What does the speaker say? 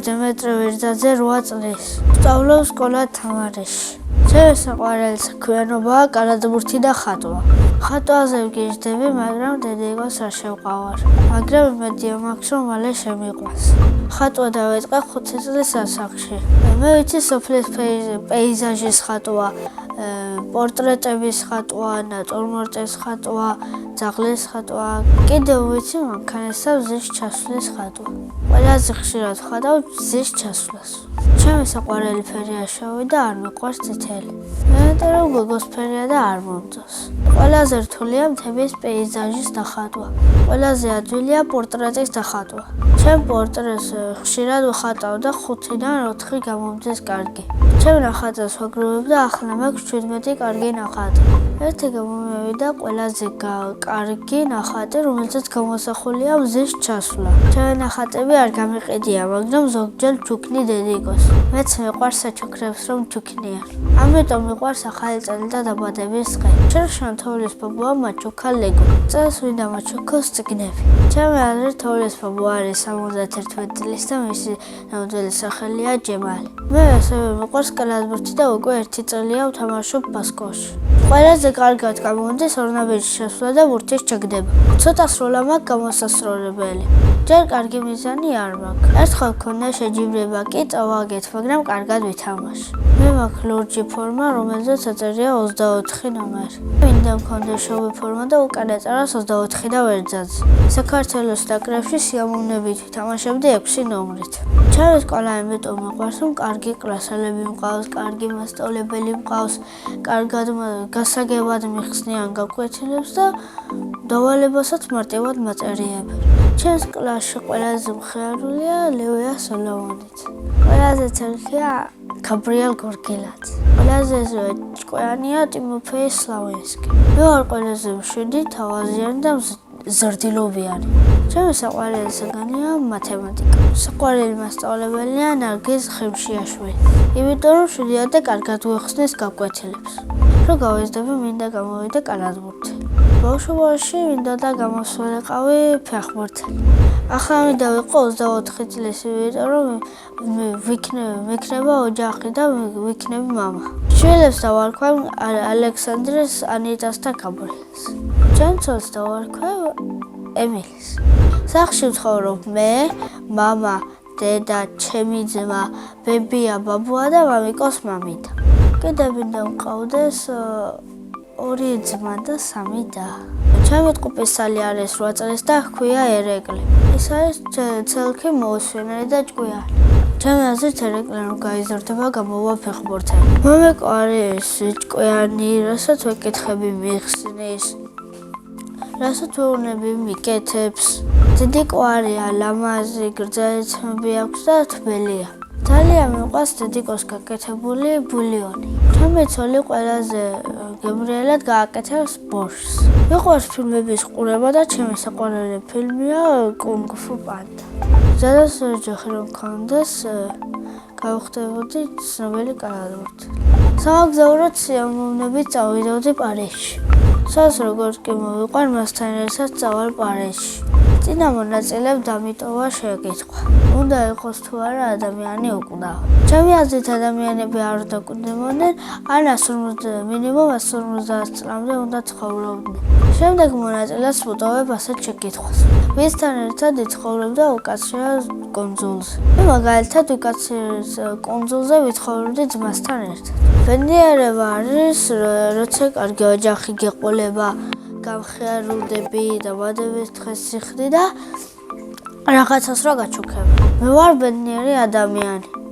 დემეტრე ვერძაძე 8 წლის. სწავლობს სკოლა თამარეში. ჩემი საყვარელი საქმიანობაა კალათბურთი და ხატვა. ხატვაზე ვგიჟდები, მაგრამ დედიკოს არ შევყავარ. მაგრამ იმედია მაქვს, რომ მალე შემიყვანს. ხატვა დავიწყე 5 წლის ასაკში. მე ვიცი სოფლის პეიზაჟის ხატვა, პორტრეტების ხატვა, ნატურმორტის ხატვა, ძაღლის ხატვა. კიდევ ვიცი მანქანისა მზის ჩასვლის ხატვა. ყველაზე ხშირად ვხატავ მზის ჩასვლას. ჩემი საყვარელი ფერია შავი და არ მიყვარს წითელი. იმიტომ რომ გოგოს ფერია და არ მომწონს. ყველაზე რთულია მთების პეიზაჟის დახატვა. ყველაზე ადვილია პორტრეტის დახატვა. ჩემ პორტრეტს ხშირად ვხატავ და 5-დან 4 გამომდის კარგი. ჩემ ნახატებს ვაგროვებ და ახლა მაქვს 17 კარგი ნახატი. ერთი გამომივიდა ყველაზე კარგი ნახატი, რომელზეც გამოსახულია მზის ჩასვლა. ჩემი ნახატები არ გამიყიდია, მაგრამ ზოგჯერ ჩუქნი დედიკოს. მეც მიყვარს საჩუქრებს რომ ჩუქნიან. ამიტომ მიყვარს ახალი წელი და დაბადების დღე. ჩემ თოვლის ბაბუა მაჩუქა ლეგო. წელს ვინდა მაჩუქოს წიგნები. ჩემი აზრით თოვლის ბაბუა არის 71 წლის და მისი ნამდვილი სახელია ჯემალი. მე ასევე მიყვარს კალათბურთი და უკვე 1 წელია ვთამაშობ ბასკოში. ყველაზე კარგად გამომდის ორნაბიჯის შესვლა და ბურთის ჩაგდება. ცოტა სროლა მაქვს გამოსასროლებელი. ჯერ კარგი მიზანი არ მაქვს. ერთხელ მქონდა შეჯიბრება კი წავაგეთ, მაგრამ კარგად ვითამაშე. მე მაქვს ლურჯი ფორმა, რომელზეც აწერია 24 ნომერი. მინდა მქონდეს შავი ფორმა და უკან ეწერას 24 და ვერძაძე. საქართველოს ნაკრებში სიამოვნებით ვითამაშებდი 6 ნომრით. ჩემი სკოლა იმიტომ მიყვარს, რომ კარგი კლასელები მყავს, კარგი მასწავლებელი მყავს, კარგად გასაგებად მიხსნიან გაკვეთილებს და დავალებასაც მარტივად მაწერიებენ. ჩემს კლასში ყველაზე მხიარულია ლევია სოლომონიც. ყველაზე ცერქია გაბრიელ გორგილაძე. ყველაზე ჭკვიანია ტიმოფეი სლავენსკი. მე ვარ ყველაზე მშვიდი, თავაზიანი და ზრდილობიანი. ჩემი საყვარელი საგანია მათემატიკა. საყვარელი მასწავლებელია ნარგიზ ხემშიაშვილი. იმიტომ რომ შვიდიად და კარგად გვეხსნის გაკვეთილებს. რო გავიზრდები, მინდა გამოვიდე კალათბურთი. ბავშვობაში მინდა და გამოსვლიყავი ფეხბურთელი. ახლა მინდა ვიყო 24 წლის, იმიტომ რომ ვიქნება ოჯახი და ვიქნები მამა. შვილებს დავარქვევ ალექსანდრეს, ანიტას და გაბრიელს. ჩემ ცოლს დავარქვევ ემილის. სახლში ვცხოვრობ მე, მამა, დედა, ჩემი ძმა, ბებია, ბაბუა და მამიკოს მამიდა. კიდევ მინდა მყავდეს 2 ძმა და 3 და. ჩემი ტყუპისცალი არის 8 წლის და ჰქვია ერეკლე. ის არის ცელქი მოუსვენარი და ჭკვიანი. ჩემი აზრით ერეკლე რომ გაიზრდება, გამოვა ფეხბურთელი. მამიკო არის ჭკვიანი, რასაც ვეკითხები მიხსნის. რასაც ვეუბნები მიკეთებს. დიდი კვარია, ლამაზი, გრძელი ცმები აქვს და თბილია. ძალიან მიყვარს დედიკოს გაკეთებული ბულიონი. ჩემი ცოლი ყველაზე გემრიელად გააკეთებს ბორშს. მიყვარს ფილმების ყურება და ჩემი საყვარელი ფილმია კუნგ-ფუ პანდა. ზედაც ოჯახი რომ მქონდეს, გავხდებოდი ცნობილი კალათბურთელი. სამოგზაუროდ სიამოვნებით წავიდოდი პარიზში. სას როგორც კი მოვიყვარ, მასთან ერთად წავალ პარიზში. წინა მონაწილემ დამიტოვა შეკითხვა. უნდა იყოს თუ არა ადამიანი უკვდავ. ჩემი აზრით ადამიანები არ დაკვდებოდნენ, ან მინიმუმ 150 წლამდე უნდა ცხოვრობდნენ. შემდეგ მონაწილეს ვუტოვებ ასეთ შეკითხვას. მისთან ერთად იცხოვრობდა უკაცრიელ კუნძულზე. მე მაგალითად უკაცრიელ კუნძულზე ვიცხოვრობდი ძმასთან ერთად. ბედნიერება არის, როცა კარგი ოჯახი გეყოლება, გამხიარულდები, დაბადების დღეს სიხდი და რაღაცას რა გაჩუქებ. მე ვარ ბედნიერი ადამიანი.